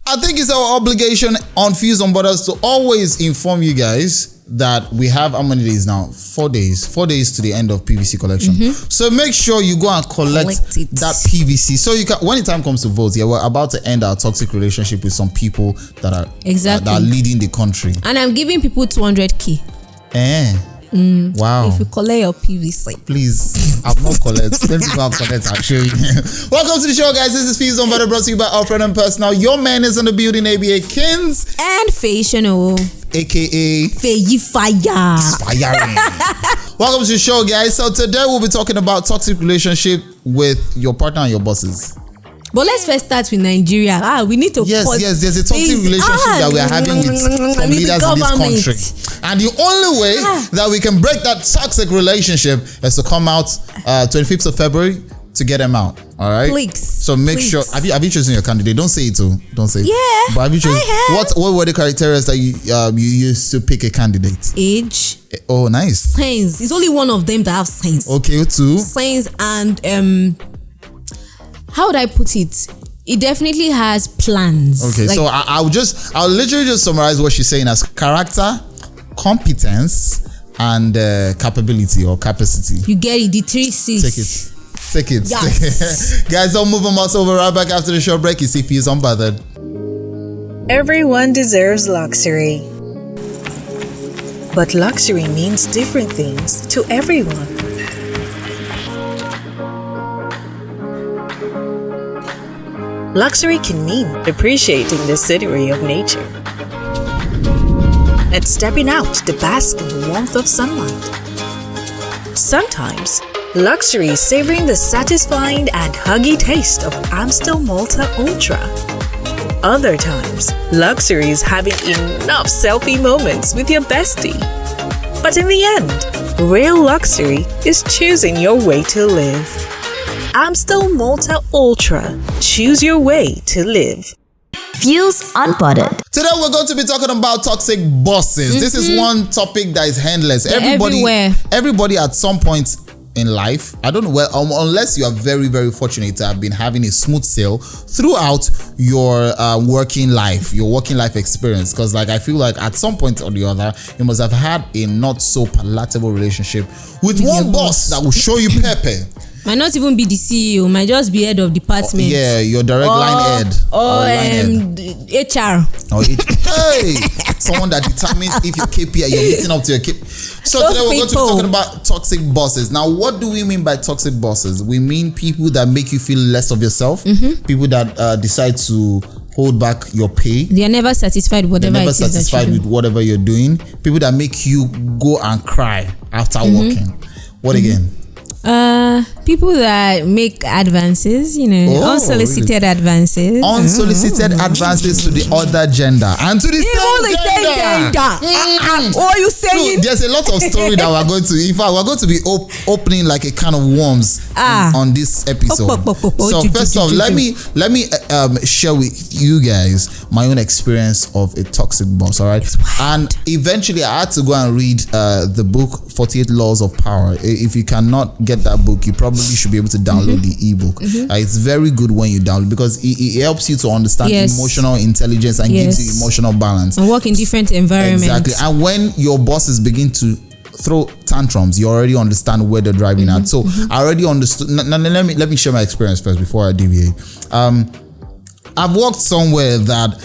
I think it's our obligation on Fuse on Borders to always inform you guys that we have how many days now? 4 days. 4 days to the end of PVC collection. So make sure you go and collect that PVC. So you can, when the time comes to vote, we're about to end our toxic relationship with some people that are that are leading the country. And I'm giving people 200k. Wow. If you collect your PVC. Please, I've not collect. Let me go and collect. I'll show you. Welcome to the show, guys. This is Fuse on Borders, brought to you by Alfred and Personal. Your man is in the building, ABA Kins. And Fashion, aka Faye Fire. Firing. Welcome to the show, guys. So today we'll be talking about toxic relationship with your partner and your bosses. But let's first start with Nigeria. We need to Yes, there's a toxic relationship that we are having with some leaders in this country. And the only way that we can break that toxic relationship is to come out 25th of February to get them out. All right? Please. So make sure, have you chosen your candidate? Don't say it too. Don't say it. Yeah. But have you chosen, what were the criteria that you used to pick a candidate? Age. Oh, nice. Sense. It's only one of them that have sense. Okay, two. Sense and how would I put it? It definitely has plans. Okay, so I'll literally just summarize what she's saying as character, competence, and capability or capacity. You get it, the 3 C's. Take it. Yes. Guys, don't move on over right back after the short break. You see Fuse Unbothered. Everyone deserves luxury. But luxury means different things to everyone. Luxury can mean appreciating the scenery of nature and stepping out to bask in the warmth of sunlight. Sometimes, luxury is savoring the satisfying and huggy taste of Amstel Malta Ultra. Other times, luxury is having enough selfie moments with your bestie. But in the end, real luxury is choosing your way to live. Amstel Malta Ultra. Choose your way to live. Fuse Unbothered. Today we're going to be talking about toxic bosses. This is one topic that is endless. Everybody at some point in life, I don't know, well, unless you are very, very fortunate to have been having a smooth sail throughout your working life experience. Because like I feel like at some point or the other, you must have had a not so palatable relationship with one boss that will show you pepe. Might not even be the CEO, might just be head of department. Your direct line head. HR. Hey, someone that determines if your KPI, you're meeting up to your KPI. So today we're going to be talking about toxic bosses. Now, what do we mean by toxic bosses? We mean people that make you feel less of yourself, people that decide to hold back your pay. They are never satisfied with whatever you're doing. People that make you go and cry after working. What again? People that make advances, unsolicited advances. Unsolicited advances to the other gender and to the same gender. What are you saying? So there's a lot of story that we're going to. In fact, we're going to be opening like a can of worms on this episode. So first off, let me share with you guys my own experience of a toxic boss. All right, and eventually I had to go and read the book 48 Laws of Power. If you cannot get that book, you probably should be able to download the ebook. It's very good when you download because it helps you to understand emotional intelligence and gives you emotional balance and work in different environments. Exactly. And when your bosses begin to throw tantrums, you already understand where they're driving at. So I already understood. Let me share my experience first before I deviate. I've worked somewhere that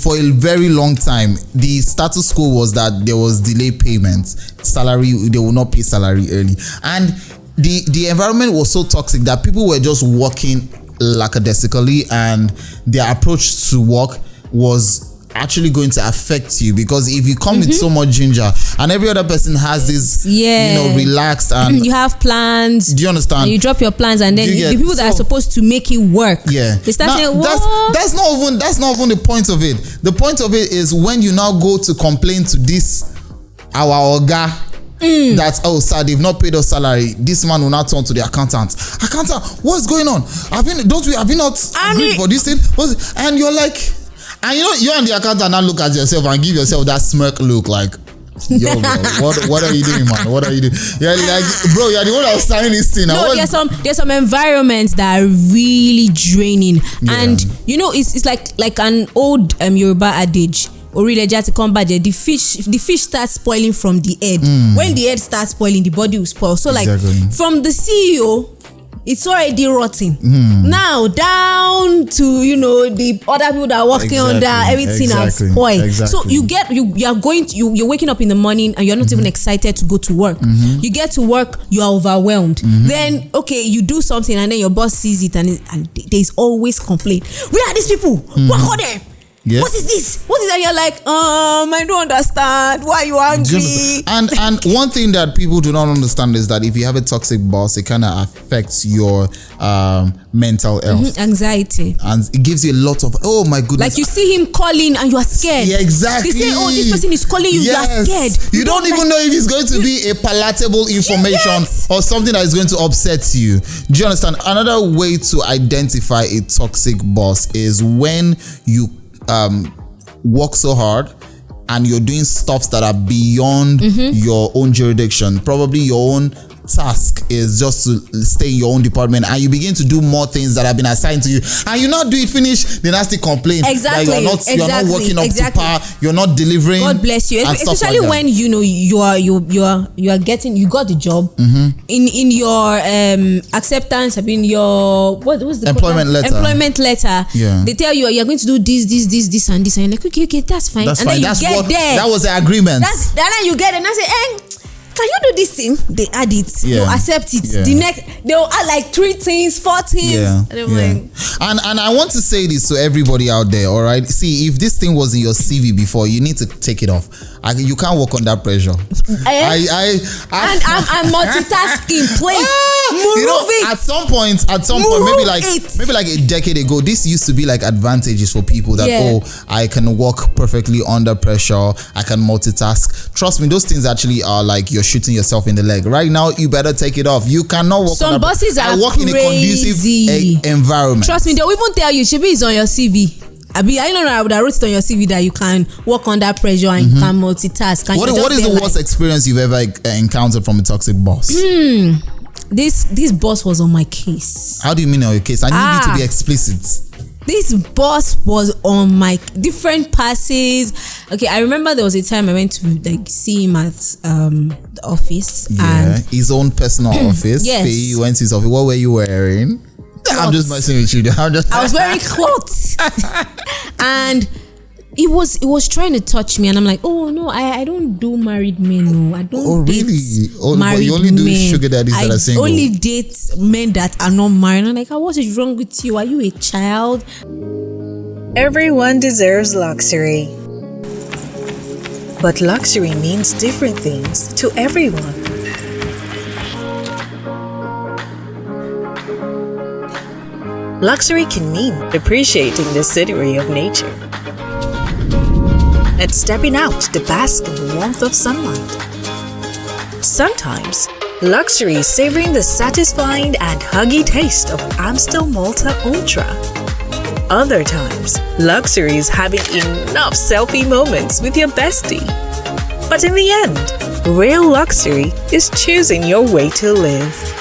for a very long time, the status quo was that there was delayed payments, salary, they will not pay salary early. And the environment was so toxic that people were just working lackadaisically, and their approach to work was actually going to affect you, because if you come with so much ginger and every other person has this relaxed and you have plans, do you understand, and you drop your plans, and then the people that are supposed to make it work, they start saying, that's not even the point of it. The point of it is when you now go to complain to this our oga that, oh sir, they've not paid us salary. This man will now turn to the accountant, what's going on? Have you not agreed for this thing? And you're like, and you and the accountant now look at yourself and give yourself that smirk look like, Yo, bro, what are you doing, man? What are you doing? Yeah, like, bro, you're the one that was signing this thing. No, there's some environments that are really draining, and you know, it's like an old Yoruba adage. The fish starts spoiling from the head. When the head starts spoiling, the body will spoil. So like from the CEO, it's already rotting. Now down to the other people that are working under, everything has spoiled. So you're waking up in the morning and you're not even excited to go to work. You get to work, you are overwhelmed. Then you do something and then your boss sees it and there's always complaint. Where are these people? What are them? Yeah. What is this? What is that? You're like, I don't understand. Why are you angry? And one thing that people do not understand is that if you have a toxic boss, it kind of affects your mental health, anxiety, and it gives you a lot of, oh my goodness, like you see him calling and you are scared. Yeah, exactly. They say, this person is calling you. You are scared. You don't even know if it's going to be a palatable information or something that is going to upset you. Do you understand? Another way to identify a toxic boss is when you work so hard and you're doing stuff that are beyond your own jurisdiction. Probably your own task is just to stay in your own department, and you begin to do more things that have been assigned to you, and you not do it finish, then that's the complaint. Exactly. That you're not working up to par, you're not delivering. God bless you. Especially like when you got the job in your acceptance. I mean, your what's the employment letter. Yeah. They tell you're going to do this and this, and you're like, okay, that's fine. That's and fine. then That was the agreement. Then you get it and I say, can you do this thing? They add it. They'll accept it. The next, they'll add like 3 things, 4 things. And I want to say this to everybody out there, all right? See, if this thing was in your CV before, you need to take it off. You can't work under pressure. I'm multitasking. Please move it. At some point, maybe like a decade ago, this used to be like advantages for people that I can work perfectly under pressure. I can multitask. Trust me, those things actually are like you're shooting yourself in the leg. Right now, you better take it off. You cannot work. Some bosses are work in a conducive environment. Trust me, they'll even tell you, Shibi is on your CV. I would have wrote it on your CV that you can work under pressure and you can multitask. And what is the worst experience you've ever encountered from a toxic boss? This boss was on my case. How do you mean on your case? I need you to be explicit. This boss was on my different passes. Okay, I remember there was a time I went to see him at the office. Yeah, his own personal office. Yes. You went to his office. What were you wearing? I'm just messing with you. I was wearing clothes. And he was trying to touch me, and I'm like, oh no, I don't do married men. No, I don't. Really? Married you only do men. Sugar daddies that are single. I only date men that are not married. I'm like, what is wrong with you? Are you a child? Everyone deserves luxury. But luxury means different things to everyone. Luxury can mean appreciating the scenery of nature and stepping out to bask in the warmth of sunlight. Sometimes, luxury is savoring the satisfying and huggy taste of Amstel Malta Ultra. Other times, luxury is having enough selfie moments with your bestie. But in the end, real luxury is choosing your way to live.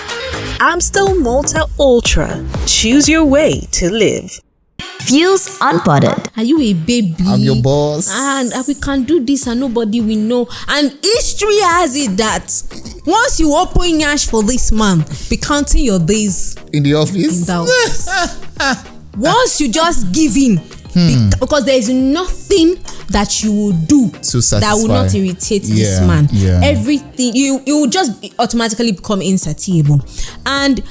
Amstel Malta Ultra. Choose your way to live. Fuels Unpotted. Are you a baby? I'm your boss. And we can do this and nobody will know. And history has it that once you open Yash for this man, be counting your days in the office. In the office. Once you just give in, because there is nothing that you will do that will not irritate this man. Everything you will just automatically become insatiable. And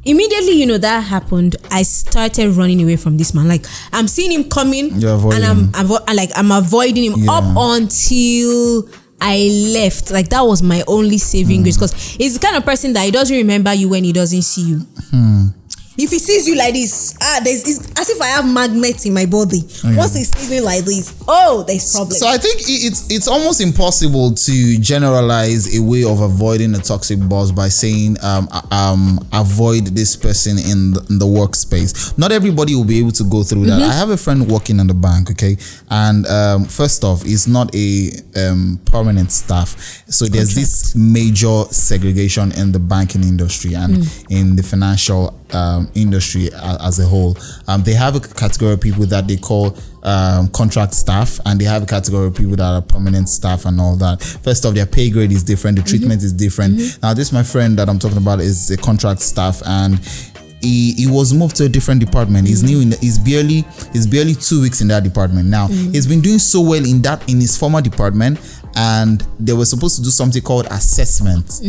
immediately, that happened, I started running away from this man. Like, I'm seeing him coming, and I'm avoiding him up until I left. Like, that was my only saving grace, because he's the kind of person that he doesn't remember you when he doesn't see you. If he sees you like this, it's as if I have magnets in my body. Once he sees me like this, there's problem. So I think it's almost impossible to generalize a way of avoiding a toxic boss by saying avoid this person in the workspace. Not everybody will be able to go through that. I have a friend working in the bank, okay, and first off, it's not a permanent staff, so there's this major segregation in the banking industry and in the financial industry as a whole. They have a category of people that they call contract staff, and they have a category of people that are permanent staff and all that. First off, their pay grade is different, the treatment is different. Now this my friend that I'm talking about is a contract staff, and he was moved to a different department. He's new he's barely 2 weeks in that department. Now he's been doing so well in his former department, and they were supposed to do something called assessment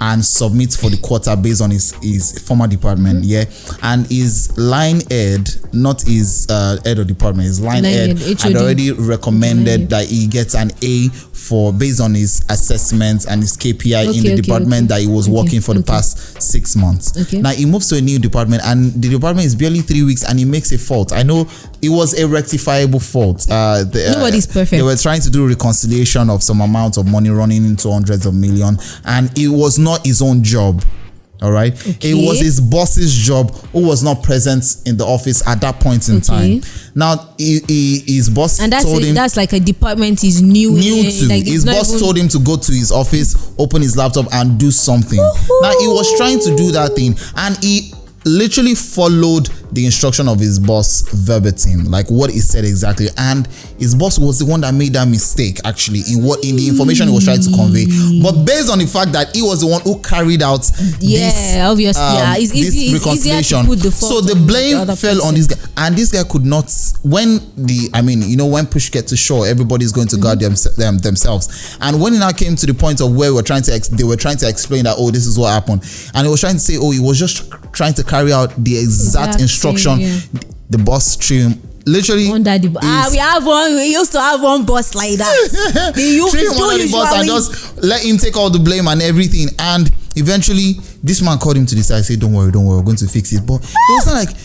and submit for the quarter based on his former department. And his line head, not his head of department, his line head had already recommended that he gets an A based on his assessments and his KPI in the department that he was working for the past 6 months. Now he moves to a new department, and the department is barely 3 weeks, and he makes a fault. I know it was a rectifiable fault. Nobody's perfect. They were trying to do reconciliation of some amount of money running into hundreds of millions, and it was not his own job. All right, it was his boss's job, who was not present in the office at that point in time. Now his boss told him that's like a department he's new to. Like his boss told him to go to his office, open his laptop, and do something. Now he was trying to do that thing, and he literally followed the instruction of his boss verbatim, like what he said exactly. And his boss was the one that made that mistake, actually, in the information he was trying to convey. But based on the fact that he was the one who carried out this reconciliation, so the blame fell on this guy, and this guy could not. When push gets to shove, everybody's going to guard themselves. And when it now came to the point of where they were trying to explain that, this is what happened, and he was trying to say, he was just trying to carry out the exact instruction. The boss threw him literally under the we used to have one boss like that. Threw him under the bus and just let him take all the blame and everything. And eventually this man called him to the side and said, don't worry, we're going to fix it. But it was not like,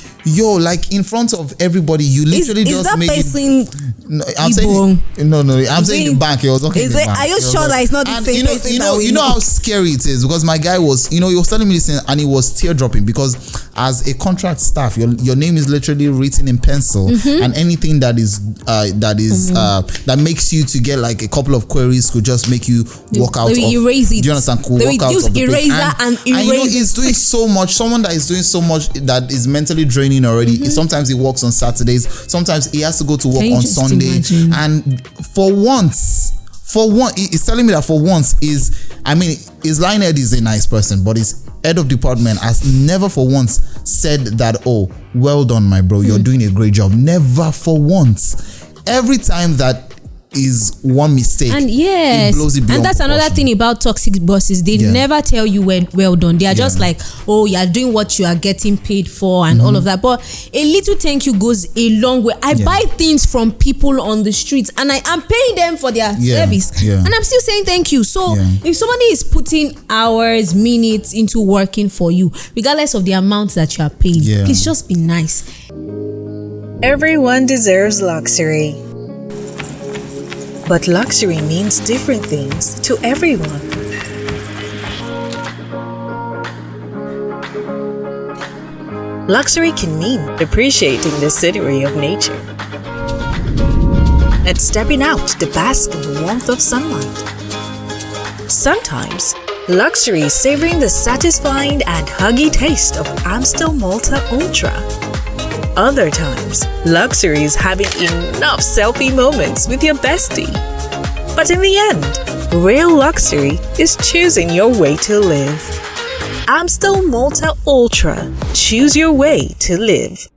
like in front of everybody, you literally just made it. No, I'm saying I'm saying the bank. He was talking in the bank. Are you sure that it's not the same person? You know how scary it is, because my guy was, he was telling me this, and he was tear dropping, because as a contract staff, your name is literally written in pencil, and anything that makes you to get like a couple of queries could just make you walk out. Erase it. Do you understand? Could walk out of the eraser and erase. He's doing so much. Someone that is doing so much that is mentally draining already. Sometimes he works on Saturdays. Sometimes he has to go to work on Sunday. And for once, he's telling me that for once his line head is a nice person, but his head of department has never for once said that, well done, my bro, you're doing a great job. Never for once. Every time that is one mistake, and it blows it beyond and that's proportion. Another thing about toxic bosses, they never tell you well done. They are just like, you're doing what you are getting paid for and all of that. But a little thank you goes a long way. I buy things from people on the streets, and I am paying them for their service, and I'm still saying thank you. So if somebody is putting hours, minutes into working for you, regardless of the amount that you are paying, please just be nice. Everyone deserves luxury. But luxury means different things to everyone. Luxury can mean appreciating the scenery of nature and stepping out to bask in the warmth of sunlight. Sometimes, luxury is savoring the satisfying and huggy taste of Amstel Malta Ultra. Other times, luxury is having enough selfie moments with your bestie. But in the end, real luxury is choosing your way to live. Amstel Malta Ultra. Choose your way to live.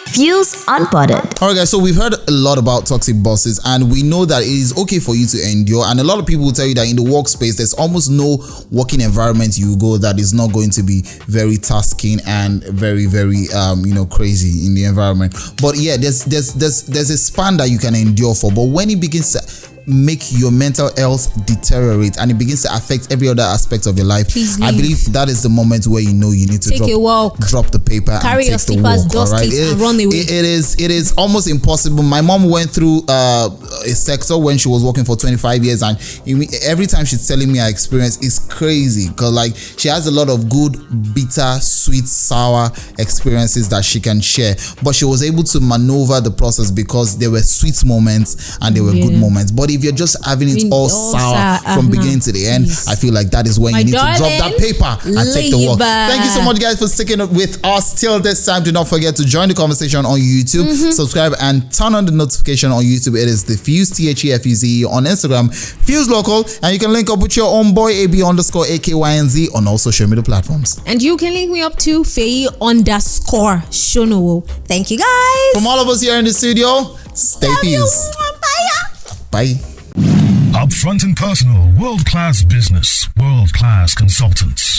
Fuse Unpotted. Alright guys, so we've heard a lot about toxic bosses, and we know that it is okay for you to endure, and a lot of people will tell you that in the workspace there's almost no working environment you go that is not going to be very tasking and very crazy in the environment. But there's a span that you can endure for, but when it begins to make your mental health deteriorate and it begins to affect every other aspect of your life, Please I leave. believe that is the moment where you know you need to Take a walk. drop the paper, Carry and your take the slippers, walk. dust All right, it, and run away. It is almost impossible. My mom went through a sector when she was working for 25 years, and every time she's telling me her experience, it's crazy because like she has a lot of good, bitter, sweet, sour experiences that she can share, but she was able to maneuver the process because there were sweet moments and there were good moments. But if you're just having it all sour from beginning to the end, I feel like that is when you need to drop that paper and take the walk. Thank you so much, guys, for sticking with us till this time. Do not forget to join the conversation on YouTube, subscribe, and turn on the notification on YouTube. It is the Fuse, THEFUZE, on Instagram, Fuse Local, and you can link up with your own boy AB_AKYNZ on all social media platforms. And you can link me up to Faye_Shonowo. Thank you, guys. From all of us here in the studio, stay Fuse. Bye. Upfront and personal, world-class business, world-class consultants.